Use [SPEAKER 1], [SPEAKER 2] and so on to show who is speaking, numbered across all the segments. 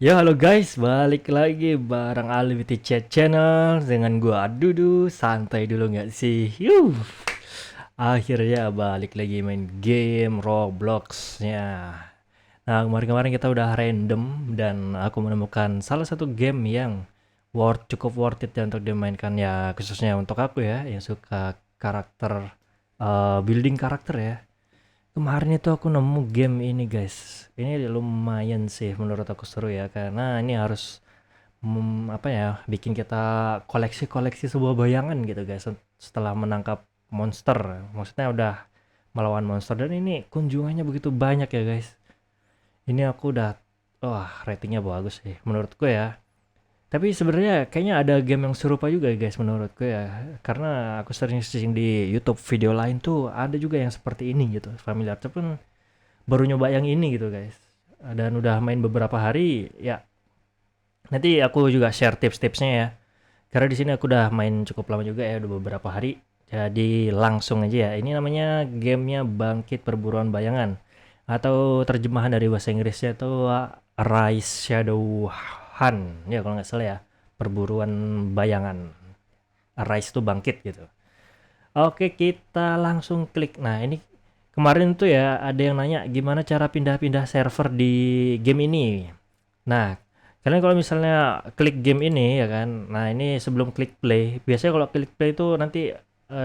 [SPEAKER 1] Ya halo guys, balik lagi bareng Alviti Chat Channel dengan gua Dudu. Santai dulu nggak sih? Akhirnya balik lagi main game Roblox-nya. Nah, kemarin-kemarin kita udah random dan aku menemukan salah satu game yang cukup worth it ya untuk dimainkan ya, khususnya untuk aku ya yang suka karakter, building karakter ya. Kemarin itu aku nemu game ini guys. Ini lumayan sih menurut aku seru ya, karena ini harus apa ya, bikin kita koleksi-koleksi sebuah bayangan gitu guys, setelah menangkap monster. Maksudnya udah melawan monster dan ini kunjungannya begitu banyak ya guys. Ini aku udah, wah, ratingnya bagus sih menurutku ya. Tapi sebenarnya kayaknya ada game yang serupa juga guys menurutku ya. Karena aku sering-sering di YouTube video lain tuh ada juga yang seperti ini gitu, familiar. Tapi baru nyoba yang ini gitu guys. Dan udah main beberapa hari ya. Nanti aku juga share tips-tipsnya ya. Karena di sini aku udah main cukup lama juga ya, udah beberapa hari. Jadi langsung aja ya. Ini namanya gamenya Bangkit Perburuan Bayangan. Atau terjemahan dari bahasa Inggrisnya itu Rise Shadow Hunt. Ya kalau nggak salah ya. Perburuan Bayangan. Rise itu bangkit gitu. Oke, kita langsung klik. Nah, ini kemarin tuh ya ada yang nanya gimana cara pindah-pindah server di game ini. Nah, kalian kalau misalnya klik game ini ya kan, nah ini sebelum klik play, biasanya kalau klik play itu nanti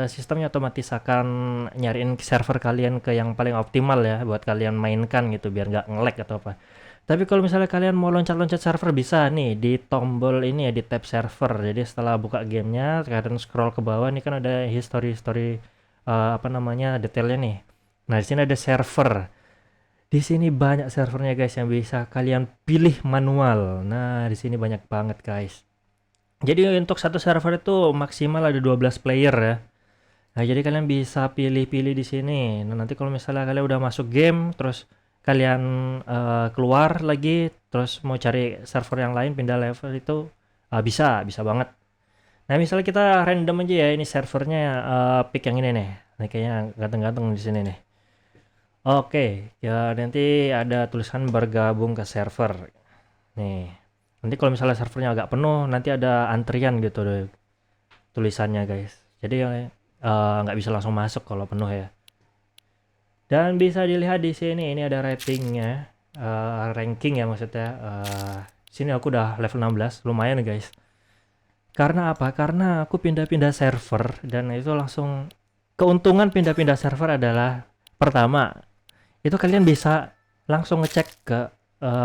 [SPEAKER 1] sistemnya otomatis akan nyariin server kalian ke yang paling optimal ya buat kalian mainkan gitu biar nggak nge-lag atau apa. Tapi kalau misalnya kalian mau loncat-loncat server bisa nih di tombol ini ya, di tab server. Jadi setelah buka gamenya, kalian scroll ke bawah nih kan ada history apa namanya detailnya nih. Nah di sini ada server. Di sini banyak servernya guys yang bisa kalian pilih manual. Nah, di sini banyak banget guys. Jadi untuk satu server itu maksimal ada 12 player ya. Nah, jadi kalian bisa pilih-pilih di sini. Nah, nanti kalau misalnya kalian udah masuk game, terus kalian keluar lagi, terus mau cari server yang lain, pindah level itu bisa banget. Nah, misalnya kita random aja ya, ini servernya pick yang ini nih. Nah, kayaknya ganteng-ganteng di sini nih. Oke, ya nanti ada tulisan bergabung ke server. Nih, nanti kalau misalnya servernya agak penuh, nanti ada antrian gitu deh tulisannya guys. Jadi nggak bisa langsung masuk kalau penuh ya. Dan bisa dilihat di sini, ini ada ratingnya, ranking ya maksudnya. Sini aku udah level 16, lumayan guys. Karena apa? Karena aku pindah-pindah server dan itu langsung keuntungan pindah-pindah server adalah pertama, itu kalian bisa langsung ngecek ke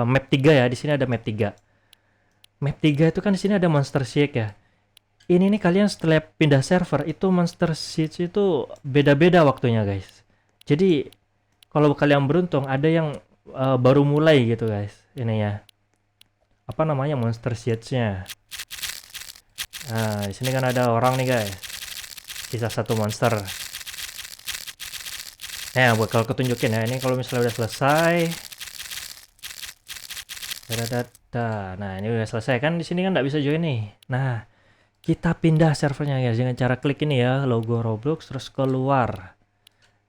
[SPEAKER 1] map 3 ya. Di sini ada map 3. Map 3 itu kan di sini ada Monster Siege ya. Ini nih kalian setelah pindah server itu Monster Siege itu beda-beda waktunya guys. Jadi kalau kalian beruntung ada yang baru mulai gitu guys. Ini ya. Apa namanya Monster Siege-nya. Nah, di sini kan ada orang nih guys. Sisa satu monster. Nah, bakal ketunjukin ya. Ini kalau misalnya udah selesai. Nah, ini udah selesai kan di sini kan nggak bisa join nih. Nah, kita pindah servernya ya dengan cara klik ini ya, logo Roblox terus keluar.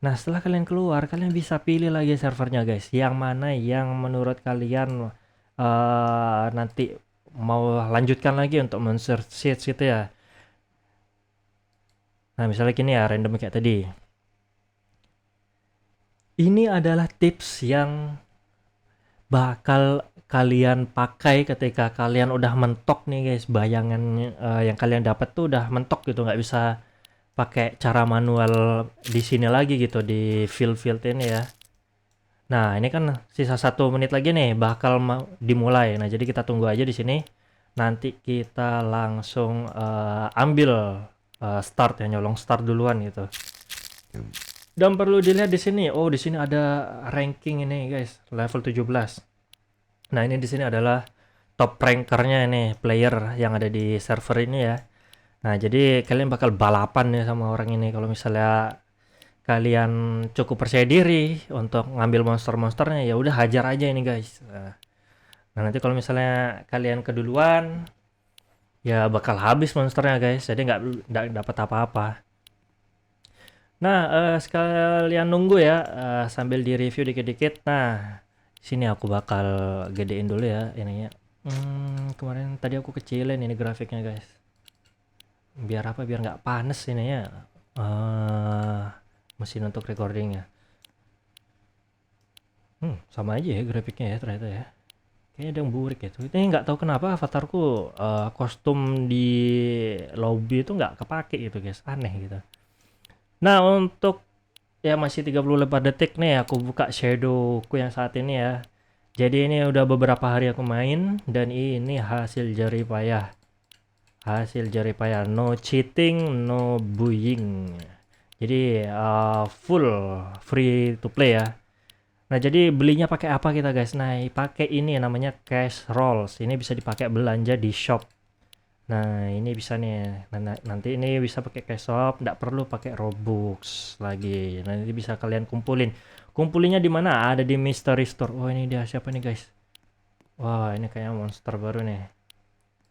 [SPEAKER 1] Nah, setelah kalian keluar, kalian bisa pilih lagi servernya guys. Yang mana yang menurut kalian nanti mau lanjutkan lagi untuk men-search gitu ya. Nah, misalnya gini ya, random kayak tadi. Ini adalah tips yang bakal kalian pakai ketika kalian udah mentok nih guys, bayangan yang kalian dapat tuh udah mentok gitu, nggak bisa pakai cara manual di sini lagi gitu di field ini ya. Nah ini kan sisa 1 menit lagi nih bakal dimulai. Nah jadi kita tunggu aja di sini. Nanti kita langsung ambil start ya, nyolong start duluan gitu. Dan perlu dilihat di sini. Oh di sini ada ranking ini guys, level 17. Nah ini di sini adalah top rankernya ini player yang ada di server ini ya. Nah jadi kalian bakal balapan ya sama orang ini kalau misalnya kalian cukup percaya diri untuk ngambil monster-monsternya ya udah hajar aja ini guys. Nah nanti kalau misalnya kalian keduluan ya bakal habis monsternya guys. Jadi nggak dapat apa-apa. Nah sekalian nunggu ya sambil di review dikit-dikit. Nah sini aku bakal gedein dulu ya ininya. Kemarin tadi aku kecilin ini grafiknya guys. Biar apa? Biar nggak panas ini ya. Mesin untuk recordingnya. Sama aja ya grafiknya ya ternyata ya. Kayaknya ada yang burik gitu. Ini nggak tahu kenapa avatarku kostum di lobby itu nggak kepake gitu guys. Aneh gitu. Nah untuk ya masih 34 detik nih aku buka shadowku yang saat ini ya. Jadi ini udah beberapa hari aku main dan ini hasil jerih payah. Hasil jerih payah, no cheating, no bullying. Jadi full free to play ya. Nah, jadi belinya pakai apa kita guys? Nah, pakai ini namanya cash rolls. Ini bisa dipakai belanja di shop. Nah, ini bisa nih. Nanti ini bisa pakai cash shop, nggak perlu pakai Robux lagi. Nanti bisa kalian kumpulin. Kumpulinnya di mana? Ada di Mystery Store. Oh, ini dia siapa nih guys? Wah, ini kayaknya monster baru nih.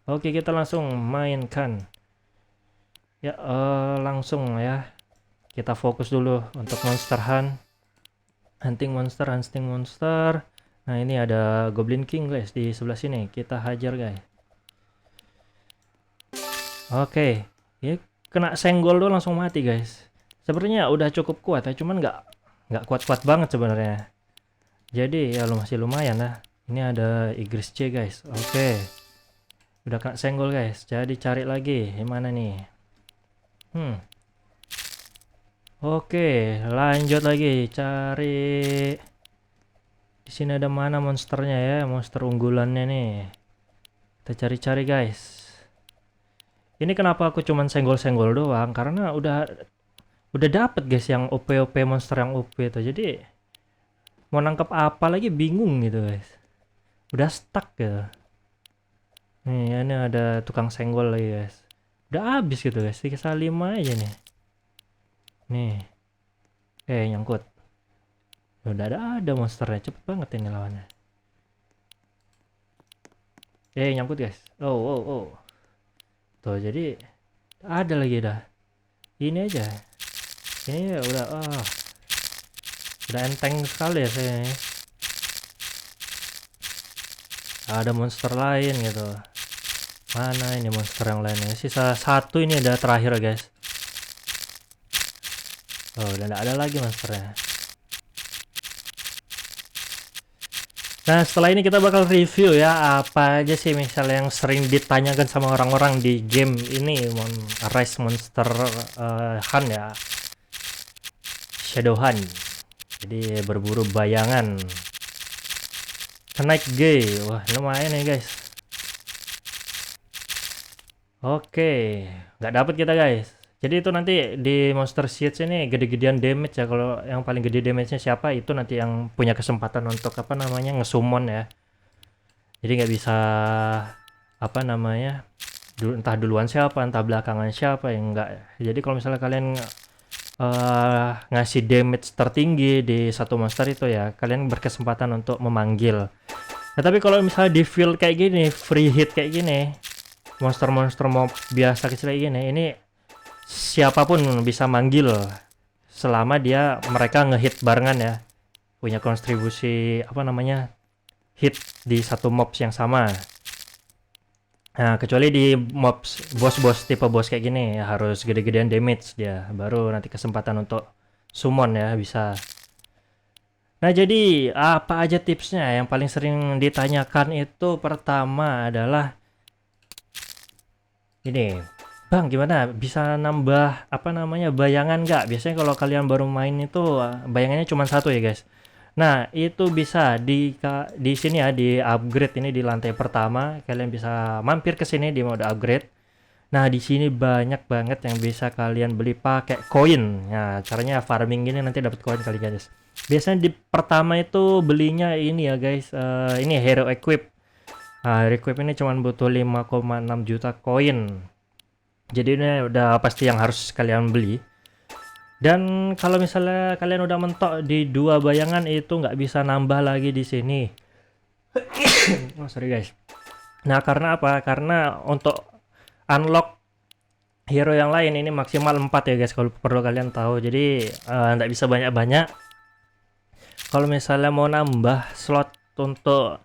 [SPEAKER 1] Oke, kita langsung mainkan. Ya, langsung ya. Kita fokus dulu untuk Monster Hunt. Hunting monster. Nah, ini ada Goblin King guys di sebelah sini. Kita hajar guys. Oke, ini kena senggol doang langsung mati guys. Sebenarnya udah cukup kuat ya, cuman nggak kuat-kuat banget sebenarnya. Jadi ya masih lumayan lah. Ini ada Igris C guys. Oke, udah kena senggol guys. Jadi cari lagi. Gimana nih? Oke, lanjut lagi cari. Di sini ada mana monsternya ya? Monster unggulannya nih. Kita cari-cari guys. Ini kenapa aku cuman senggol-senggol doang? Karena udah dapet guys yang OP monster yang OP itu. Jadi mau nangkep apa lagi bingung gitu guys. Udah stuck gitu. Nih, ini ada tukang senggol lagi guys. Udah habis gitu guys. 3/5 aja nih. Nih. Nyangkut. Udah ada monsternya. Cepet banget ini lawannya. Nyangkut guys. Oh. Tuh, jadi ada lagi dah. Ini aja. Ini udah enteng sekali ya saya. Ada monster lain gitu. Mana ini monster yang lainnya? Sisa satu ini udah terakhir guys. Oh, udah nggak ada lagi monsternya. Nah, setelah ini kita bakal review ya apa aja sih misalnya yang sering ditanyakan sama orang-orang di game ini Rise Monster Hunt ya. Shadow Hunt. Jadi berburu bayangan. Night Gay. Wah, lumayan ya guys. Oke, nggak dapet kita guys. Jadi itu nanti di Monster Seeds ini gede-gedean damage ya. Kalau yang paling gede damage-nya siapa itu nanti yang punya kesempatan untuk apa namanya ngesummon ya. Jadi nggak bisa apa namanya entah duluan siapa, entah belakangan siapa yang enggak. Jadi kalau misalnya kalian ngasih damage tertinggi di satu monster itu ya, kalian berkesempatan untuk memanggil. Nah, tapi kalau misalnya di field kayak gini, free hit kayak gini, monster-monster mob biasa kecil kayak gini, ini siapapun bisa manggil selama mereka ngehit barengan ya, punya kontribusi apa namanya hit di satu mobs yang sama. Nah, kecuali di mobs bos tipe bos kayak gini ya harus gede-gedean damage dia, baru nanti kesempatan untuk summon ya bisa. Nah, jadi apa aja tipsnya? Yang paling sering ditanyakan itu pertama adalah ini, Bang, gimana bisa nambah apa namanya bayangan nggak? Biasanya kalau kalian baru main itu bayangannya cuma satu ya guys. Nah, itu bisa di sini ya, di upgrade ini di lantai pertama, kalian bisa mampir ke sini di mode upgrade. Nah, di sini banyak banget yang bisa kalian beli pakai koin. Nah, caranya farming gini nanti dapat koin kali guys. Biasanya di pertama itu belinya ini ya guys, ini hero equip. Nah, hero equip ini cuma butuh 5,6 juta koin. Jadi ini udah pasti yang harus kalian beli. Dan kalau misalnya kalian udah mentok di 2 bayangan itu nggak bisa nambah lagi di sini. Oh, sorry guys. Nah, karena apa? Karena untuk unlock hero yang lain ini maksimal 4 ya guys, kalau perlu kalian tahu. Jadi nggak bisa banyak-banyak. Kalau misalnya mau nambah slot untuk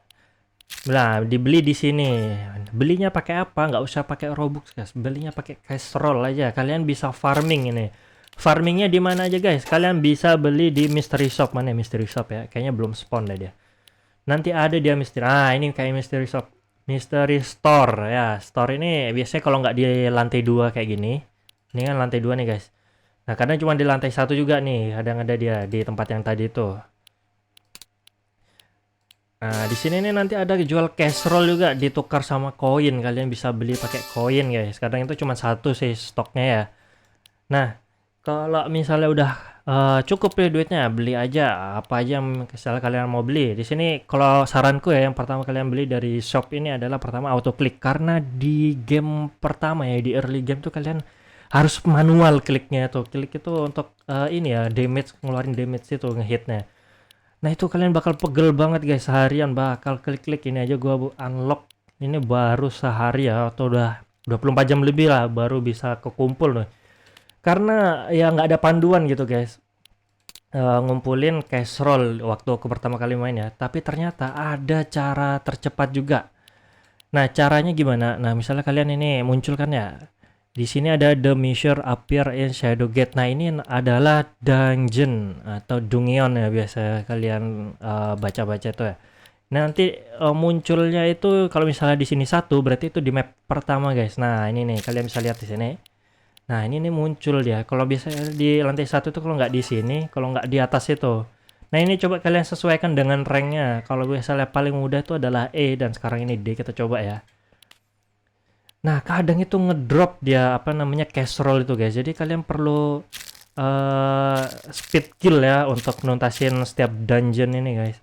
[SPEAKER 1] Nah, dibeli di sini. Belinya pakai apa? Nggak usah pakai Robux, guys. Belinya pakai cash roll aja. Kalian bisa farming ini. Farmingnya di mana aja, guys? Kalian bisa beli di mystery shop. Mana ya mystery shop ya? Kayaknya belum spawn deh dia. Nanti ada dia mystery. Ah, ini kayak mystery shop. Mystery store ya. Store ini biasanya kalau nggak di lantai 2 kayak gini. Ini kan lantai 2 nih, guys. Nah, kadang cuma di lantai 1 juga nih. Kadang ada dia di tempat yang tadi itu. Nah, di sini nih nanti ada jual cash roll juga ditukar sama koin. Kalian bisa beli pakai koin, guys. Kadang itu cuma satu sih stoknya ya. Nah, kalau misalnya udah cukup ya duitnya, beli aja apa aja yang misalnya kalian mau beli. Di sini kalau saranku ya, yang pertama kalian beli dari shop ini adalah pertama auto click, karena di game pertama ya, di early game tuh kalian harus manual kliknya tuh. Klik itu untuk ini ya, damage, ngeluarin damage itu ngehitnya. Nah, itu kalian bakal pegel banget, guys. Seharian bakal klik-klik. Ini aja gua unlock ini baru sehari ya, atau udah 24 jam lebih lah baru bisa kekumpul nih. Karena ya nggak ada panduan gitu, guys. Ngumpulin cash roll waktu aku pertama kali main ya. Tapi ternyata ada cara tercepat juga. Nah, caranya gimana? Nah, misalnya kalian ini muncul kan ya. Di sini ada the measure appear in shadow gate. Nah, ini adalah dungeon atau dungeon ya biasa kalian baca-baca itu ya. Nah, nanti munculnya itu kalau misalnya di sini satu berarti itu di map pertama, guys. Nah, ini nih kalian bisa lihat di sini. Nah, ini nih muncul dia. Kalau biasanya di lantai satu itu kalau nggak di sini, kalau nggak di atas itu. Nah, ini coba kalian sesuaikan dengan ranknya. Kalau misalnya paling mudah itu adalah E dan sekarang ini D, kita coba ya. Nah, kadang itu ngedrop dia apa namanya cash roll itu, guys. Jadi kalian perlu speed kill ya untuk nuntasin setiap dungeon ini, guys.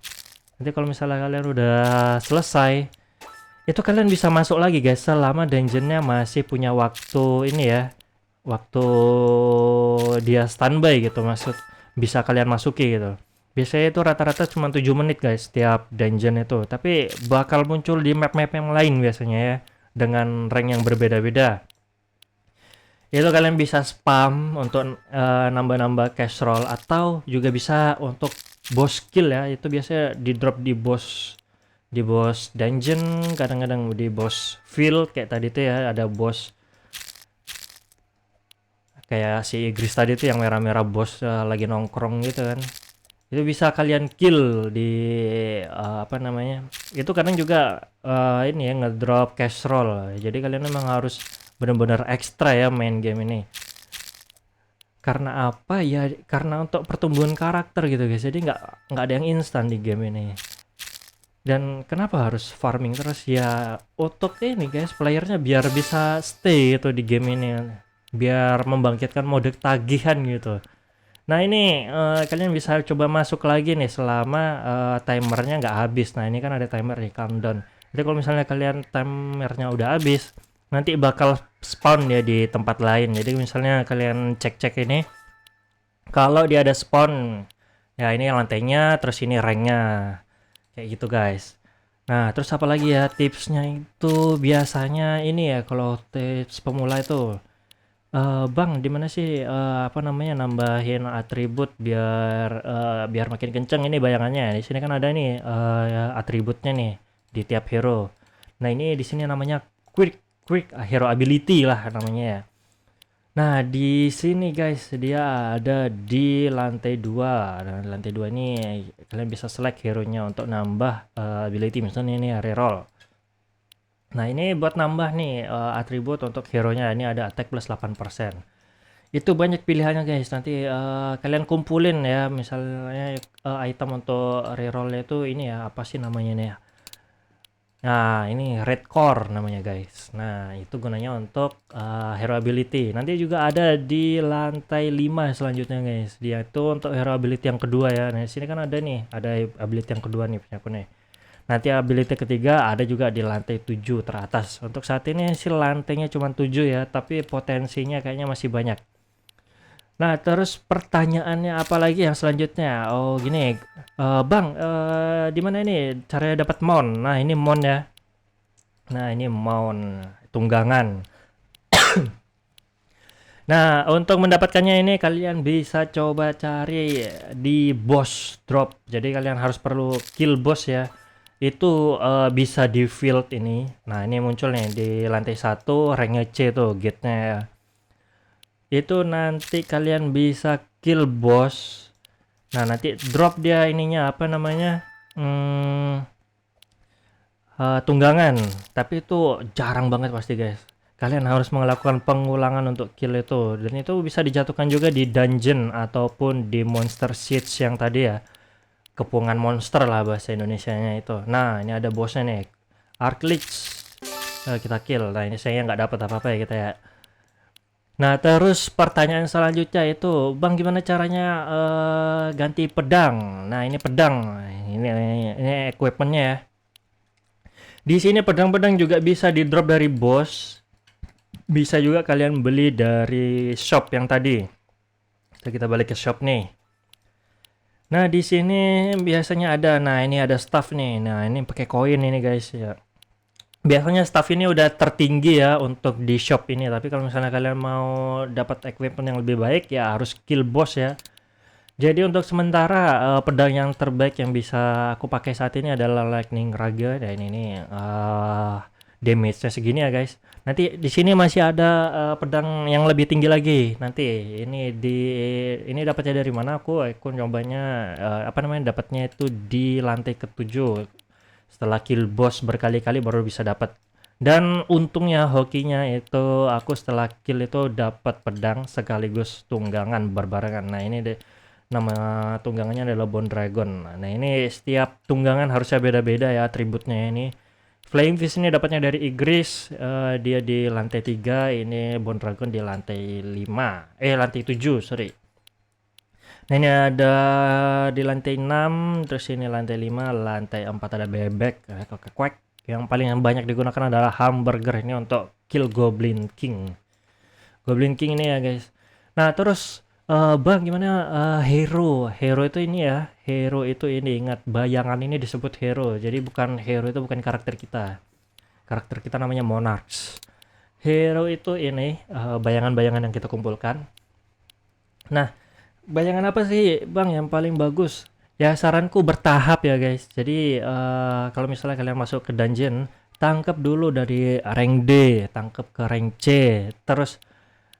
[SPEAKER 1] Nanti kalau misalnya kalian udah selesai, itu kalian bisa masuk lagi, guys, selama dungeonnya masih punya waktu ini ya. Waktu dia standby gitu, maksud bisa kalian masuki gitu. Biasanya itu rata-rata cuma 7 menit, guys, setiap dungeon itu. Tapi bakal muncul di map-map yang lain biasanya ya, dengan rank yang berbeda-beda. Itu kalian bisa spam untuk nambah-nambah cash roll, atau juga bisa untuk boss kill ya. Itu biasanya di drop di boss dungeon, kadang-kadang di boss field kayak tadi tuh ya, ada boss kayak si Igris tadi tuh yang merah-merah bos lagi nongkrong gitu kan. Itu bisa kalian kill di apa namanya? Itu kadang juga ini ya ngedrop cash roll. Jadi kalian memang harus benar-benar ekstra ya main game ini. Karena apa ya? Karena untuk pertumbuhan karakter gitu, guys. Jadi nggak ada yang instan di game ini. Dan kenapa harus farming terus ya, untuk ini, guys, playernya biar bisa stay gitu di game ini, biar membangkitkan mode tagihan gitu. Nah, ini kalian bisa coba masuk lagi nih selama timernya nggak habis. Nah, ini kan ada timer nih, countdown. Jadi kalau misalnya kalian timernya udah habis, nanti bakal spawn ya di tempat lain. Jadi misalnya kalian cek-cek ini, kalau dia ada spawn, ya ini lantainya, terus ini ranknya, kayak gitu, guys. Nah, terus apa lagi ya tipsnya itu biasanya ini ya, kalau tips pemula itu, Bang, di mana sih apa namanya nambahin atribut biar biar makin kenceng ini bayangannya. Di sini kan ada nih atributnya nih di tiap hero. Nah, ini di sini namanya quick quick hero ability lah namanya ya. Nah, di sini, guys, dia ada di lantai 2. Nah, di lantai 2 ini kalian bisa select hero-nya untuk nambah ability, misalnya ini reroll. Nah, ini buat nambah nih atribut untuk hero-nya. Ini ada attack plus 8%. Itu banyak pilihannya, guys. Nanti kalian kumpulin ya, misalnya item untuk reroll itu ini ya, apa sih namanya nih ya? Nah, ini red core namanya, guys. Nah, itu gunanya untuk hero ability. Nanti juga ada di lantai 5 selanjutnya, guys. Dia itu untuk hero ability yang kedua ya. Nah, di sini kan ada nih, ada ability yang kedua nih punya aku nih. Nanti ability ketiga ada juga di lantai 7 teratas. Untuk saat ini sih lantainya cuma 7 ya, tapi potensinya kayaknya masih banyak. Nah, terus pertanyaannya apa lagi yang selanjutnya? Oh, gini, Bang, di mana ini caranya dapat mount? Nah, ini mount ya. Nah, ini mount tunggangan. Nah, untuk mendapatkannya ini kalian bisa coba cari di boss drop. Jadi kalian harus perlu kill boss ya. itu bisa di field ini. Nah, ini muncul nih di lantai 1 ranknya C tuh gate-nya ya. Itu nanti kalian bisa kill boss. Nah, nanti drop dia ininya apa namanya? Tunggangan. Tapi itu jarang banget pasti, guys. Kalian harus melakukan pengulangan untuk kill itu, dan itu bisa dijatuhkan juga di dungeon ataupun di monster seeds yang tadi ya. Kepungan monster lah bahasa Indonesianya itu. Nah, ini ada bosnya nih. Arclich. Kita kill. Nah, ini saya nggak dapat apa-apa ya kita ya. Nah, terus pertanyaan selanjutnya itu, Bang, gimana caranya ganti pedang? Nah, ini pedang. Ini equipmentnya ya. Di sini pedang-pedang juga bisa di drop dari bos. Bisa juga kalian beli dari shop yang tadi. Kita balik ke shop nih. Nah, di sini biasanya ada. Nah, ini ada staff nih. Nah, ini pakai koin ini guys ya. Biasanya staff ini udah tertinggi ya untuk di shop ini. Tapi kalau misalnya kalian mau dapat equipment yang lebih baik ya harus kill boss ya. Jadi untuk sementara pedang yang terbaik yang bisa aku pakai saat ini adalah Lightning Raga, dan ini damage-nya segini ya guys. Nanti di sini masih ada pedang yang lebih tinggi lagi. Nanti ini dapatnya dari mana? Aku nyobanya apa namanya? Dapatnya itu di lantai ke-7. Setelah kill boss berkali-kali baru bisa dapat. Dan untungnya hokinya itu aku setelah kill itu dapat pedang sekaligus tunggangan berbarengan. Nah, ini deh. Nama tunggangannya adalah Bone Dragon. Nah, ini setiap tunggangan harusnya beda-beda ya atributnya ini. Flying Fish ini dapatnya dari Igris, dia di lantai 3, ini Bone Dragon di lantai 5. Lantai 7, sorry. Nah, ini ada di lantai 6, terus ini lantai 5, lantai 4 ada bebek, quack. Yang paling banyak digunakan adalah hamburger ini untuk kill Goblin King. Goblin King ini ya, guys. Nah, terus Bang, gimana hero? Hero itu ini ya. Hero itu ini, ingat bayangan ini disebut hero. Jadi bukan hero itu bukan karakter kita. Karakter kita namanya Monarchs. Hero itu ini bayangan-bayangan yang kita kumpulkan. Nah, bayangan apa sih, Bang, yang paling bagus? Ya, saranku bertahap ya, guys. Jadi kalau misalnya kalian masuk ke dungeon, tangkap dulu dari rank D, tangkap ke rank C, terus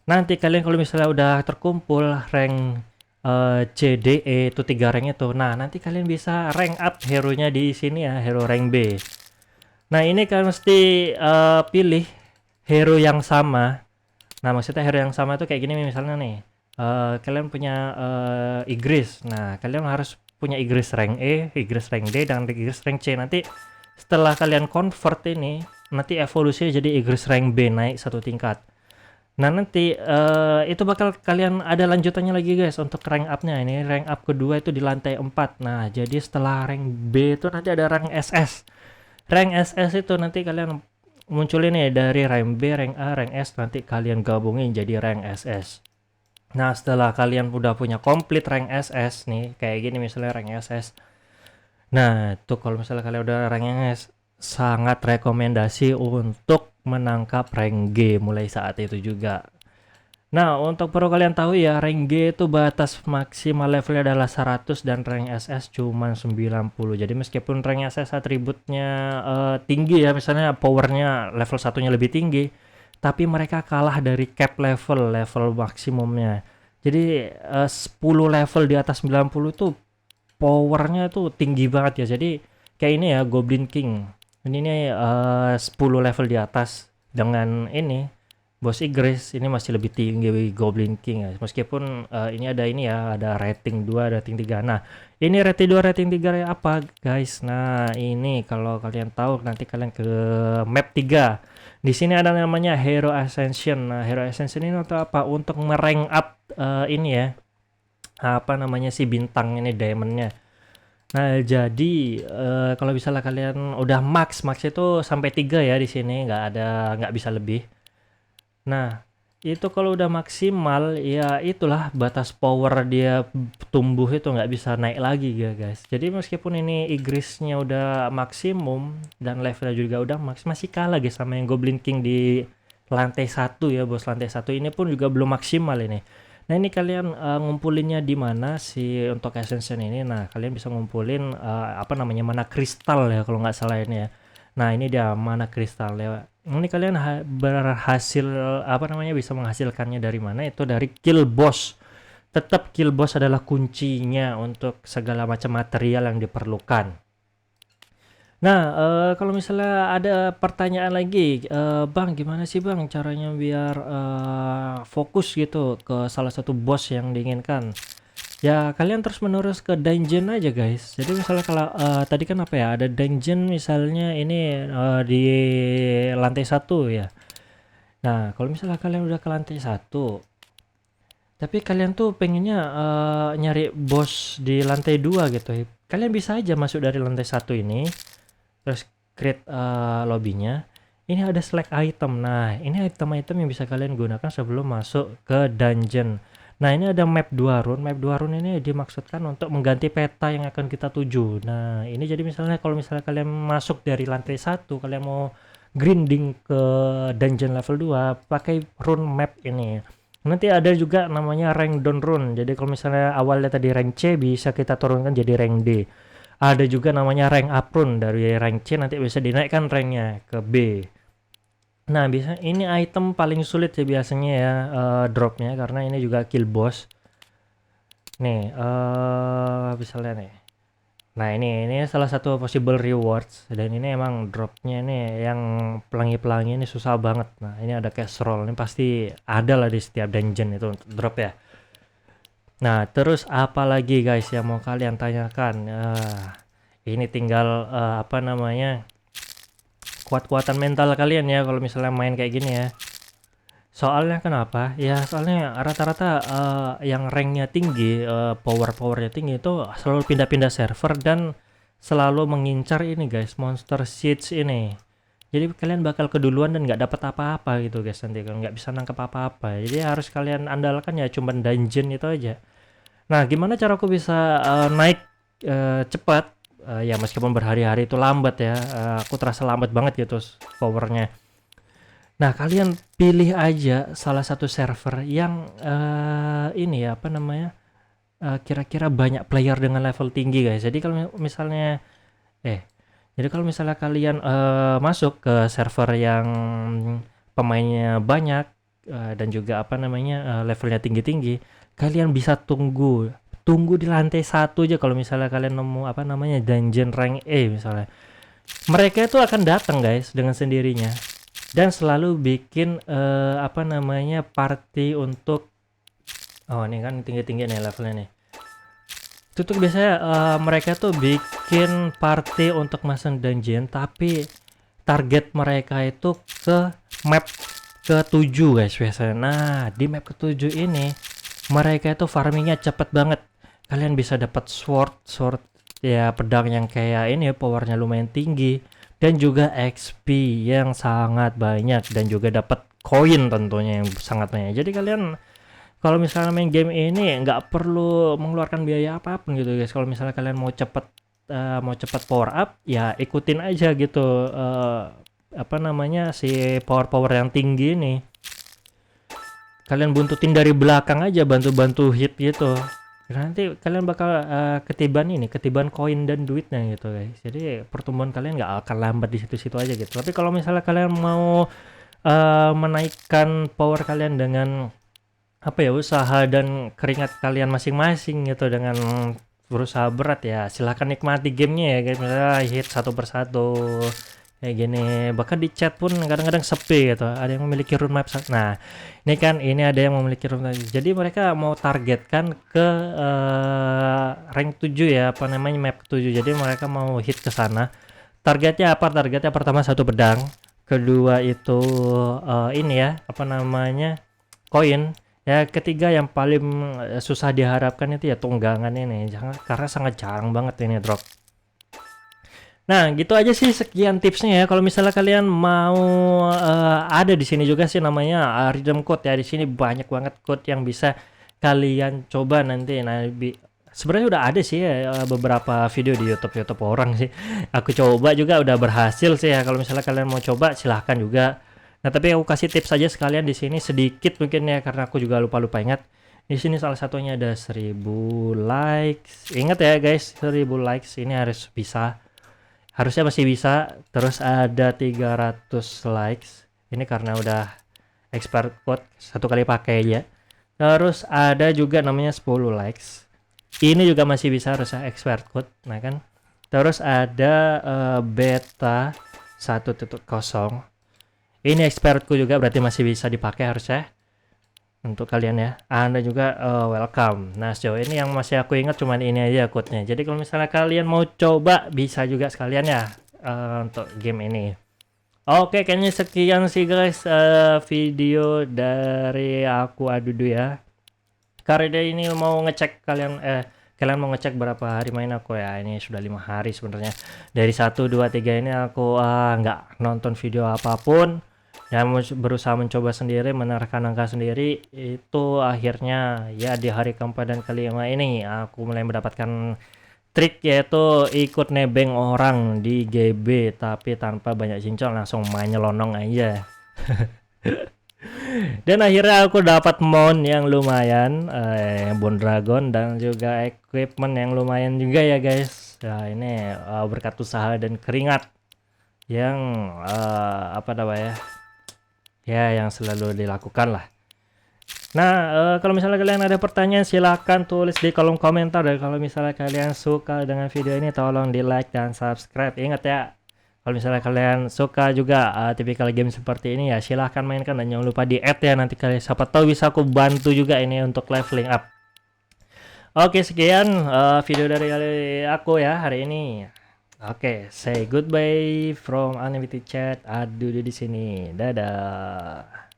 [SPEAKER 1] nanti kalian kalau misalnya udah terkumpul rank C, D, E itu 3 rank itu. Nah, nanti kalian bisa rank up hero-nya di sini ya, hero rank B. Nah, ini kalian mesti pilih hero yang sama. Nah, maksudnya hero yang sama itu kayak gini misalnya nih. Kalian punya Igris. Nah, kalian harus punya Igris rank E, Igris rank D, dan Igris rank C. Nanti setelah kalian convert ini, nanti evolusinya jadi Igris rank B, naik 1 tingkat. Nah, nanti itu bakal kalian ada lanjutannya lagi guys untuk rank up-nya. Ini rank up kedua itu di lantai 4. Nah, jadi setelah rank B itu nanti ada rank SS. Rank SS itu nanti kalian munculin nih dari rank B, rank A, rank S, nanti kalian gabungin jadi rank SS. Nah, setelah kalian udah punya komplit rank SS nih, kayak gini misalnya rank SS. Nah, itu kalau misalnya kalian udah rank SS, sangat rekomendasi untuk menangkap rank G mulai saat itu juga. Nah, untuk perlu kalian tahu ya, rank G itu batas maksimal levelnya adalah 100 dan rank SS cuma 90. Jadi meskipun rank SS atributnya tinggi ya, misalnya powernya level satunya lebih tinggi, tapi mereka kalah dari cap level maksimumnya. Jadi 10 level di atas 90 itu powernya tuh tinggi banget ya. Jadi kayak ini ya, Goblin King. Ini nih 10 level di atas dengan ini Bos Igris ini masih lebih tinggi Goblin King ya. Meskipun ini ya, ada rating 2, rating 3. Nah, ini rating 2, rating 3 apa, guys? Nah, ini kalau kalian tahu nanti kalian ke map 3. Di sini ada namanya Hero Ascension. Nah, Hero Ascension ini untuk apa? Untuk merank up ini ya. Apa namanya sih bintang ini diamondnya. Nah, jadi kalau misalnya kalian udah max itu sampai 3 ya di sini, nggak bisa lebih. Nah, itu kalau udah maksimal ya itulah batas power dia tumbuh itu nggak bisa naik lagi ya guys. Jadi meskipun ini Igrisnya udah maksimum dan levelnya juga udah max, masih kalah guys sama yang Goblin King di lantai 1 ya, bos lantai 1 ini pun juga belum maksimal ini. Nah, ini kalian ngumpulinnya di mana sih untuk Ascension ini? Nah, kalian bisa ngumpulin apa namanya, mana kristal ya kalau nggak salah ini ya. Nah, ini dia mana kristal ya. Ini kalian berhasil apa namanya, bisa menghasilkannya dari mana? Itu dari kill boss. Tetap kill boss adalah kuncinya untuk segala macam material yang diperlukan. Nah, kalau misalnya ada pertanyaan lagi, Bang, gimana sih Bang caranya biar fokus gitu ke salah satu boss yang diinginkan? Ya, kalian terus menerus ke dungeon aja, guys. Jadi misalnya kalau tadi kan apa ya, ada dungeon misalnya ini di lantai 1 ya. Nah, kalau misalnya kalian udah ke lantai 1, tapi kalian tuh pengennya nyari boss di lantai 2 gitu. Kalian bisa aja masuk dari lantai 1 ini, terus create lobbynya. Ini ada select item. Nah, ini item-item yang bisa kalian gunakan sebelum masuk ke dungeon. Nah, ini ada map 2 rune. Map 2 rune ini dimaksudkan untuk mengganti peta yang akan kita tuju. Nah, ini jadi misalnya kalau misalnya kalian masuk dari lantai 1, kalian mau grinding ke dungeon level 2, pakai rune map ini. Nanti ada juga namanya rank down rune. Jadi kalau misalnya awalnya tadi rank C, bisa kita turunkan jadi rank D. Ada juga namanya rank up rune, dari rank C nanti bisa dinaikkan ranknya ke B. Nah, bisa ini item paling sulit sih biasanya ya dropnya, karena ini juga kill boss. Nih, bisa lihat nih. Nah, ini salah satu possible rewards, dan ini emang dropnya ini yang pelangi-pelangi ini susah banget. Nah, ini ada casserole, ini pasti ada lah di setiap dungeon itu untuk drop ya. Nah, terus apa lagi guys yang mau kalian tanyakan? Ini tinggal apa namanya, kuat-kuatan mental kalian ya kalau misalnya main kayak gini ya. Soalnya kenapa? Ya soalnya rata-rata yang ranknya tinggi, powernya tinggi itu selalu pindah-pindah server dan selalu mengincar ini guys, monster seeds ini. Jadi kalian bakal keduluan dan nggak dapat apa-apa gitu guys, nanti kan nggak bisa nangkep apa-apa. Jadi harus kalian andalkan ya cuman dungeon itu aja. Nah, gimana cara aku bisa naik cepat? Ya meskipun berhari-hari itu lambat ya, aku terasa lambat banget gitu powernya. Nah, kalian pilih aja salah satu server yang ini ya apa namanya, kira-kira banyak player dengan level tinggi guys. Jadi kalau misalnya jadi kalau misalnya kalian masuk ke server yang pemainnya banyak dan juga apa namanya levelnya tinggi-tinggi, kalian bisa tunggu di lantai 1 aja. Kalau misalnya kalian nemu apa namanya dungeon rank E misalnya, mereka itu akan datang guys dengan sendirinya dan selalu bikin apa namanya party untuk ini kan tinggi-tinggi nih levelnya nih. Itu tuh biasanya mereka tuh bikin party untuk masuk dungeon, tapi target mereka itu ke map ke-7 guys biasanya. Nah, di map ke-7 ini mereka itu farmingnya cepet banget. Kalian bisa dapat sword ya, pedang yang kayak ini powernya lumayan tinggi, dan juga XP yang sangat banyak, dan juga dapat koin tentunya yang sangat banyak. Jadi kalian kalau misalnya main game ini nggak perlu mengeluarkan biaya apapun gitu guys. Kalau misalnya kalian mau cepet power up, ya ikutin aja gitu apa namanya si power yang tinggi ini. Kalian buntutin dari belakang aja, bantu hit gitu. Nanti kalian bakal ketiban koin dan duitnya gitu guys. Jadi pertumbuhan kalian nggak akan lambat di situ-situ aja gitu. Tapi kalau misalnya kalian mau menaikkan power kalian dengan apa ya, usaha dan keringat kalian masing-masing gitu, dengan berusaha berat, ya silahkan nikmati gamenya ya guys. Misalnya hit satu persatu kayak gini, bahkan di chat pun kadang-kadang sepi gitu, ada yang memiliki rune map. Nah, ini ada yang memiliki rune map, jadi mereka mau targetkan ke rank 7 ya, apa namanya map 7. Jadi mereka mau hit ke sana. Targetnya pertama satu pedang, kedua itu ini ya apa namanya koin. Ya, ketiga yang paling susah diharapkan itu ya tunggangan ini, karena sangat jarang banget ini drop. Nah, gitu aja sih, sekian tipsnya ya. Kalau misalnya kalian mau ada di sini juga sih namanya redeem code ya. Di sini banyak banget code yang bisa kalian coba nanti. Nah, sebenarnya udah ada sih ya beberapa video di YouTube orang sih. Aku coba juga udah berhasil sih ya. Kalau misalnya kalian mau coba silahkan juga. Nah, tapi aku kasih tips aja sekalian di sini sedikit mungkin ya, karena aku juga lupa ingat. Di sini salah satunya ada 1000 likes. Ingat ya guys, 1000 likes ini harus bisa. Harusnya masih bisa. Terus ada 300 likes. Ini karena udah expert code, satu kali pakai aja. Terus ada juga namanya 10 likes. Ini juga masih bisa, harusnya expert code. Nah kan. Terus ada beta 1.0. Ini expertku juga, berarti masih bisa dipakai harusnya untuk kalian ya. Anda juga welcome. Nah sejauh ini yang masih aku ingat cuman ini aja code-nya. Jadi kalau misalnya kalian mau coba bisa juga sekalian ya untuk game ini. Oke, kayaknya sekian sih guys video dari aku Adudu ya. Karena ini mau ngecek kalian mau ngecek berapa hari main aku ya. Ini sudah 5 hari sebenarnya. Dari 1 2 3 ini aku nggak nonton video apapun dan berusaha mencoba sendiri, menerapkan angka sendiri. Itu akhirnya ya di hari keempat dan kelima ini aku mulai mendapatkan trik, yaitu ikut nebeng orang di GB tapi tanpa banyak cincong, langsung main nyelonong aja. Dan akhirnya aku dapat mount yang lumayan, Bone Dragon, dan juga equipment yang lumayan juga ya guys. Nah ini berkat usaha dan keringat yang apa namanya ya, yang selalu dilakukan lah. Nah kalau misalnya kalian ada pertanyaan silahkan tulis di kolom komentar, dan kalau misalnya kalian suka dengan video ini tolong di like dan subscribe. Ingat ya, kalau misalnya kalian suka juga tipikal game seperti ini ya silahkan mainkan, dan jangan lupa di add ya, nanti kalian siapa tahu bisa aku bantu juga ini untuk leveling up. Oke, sekian video dari aku ya hari ini. Oke, say goodbye from Unlimited Chat. Aduh di sini. Dadah.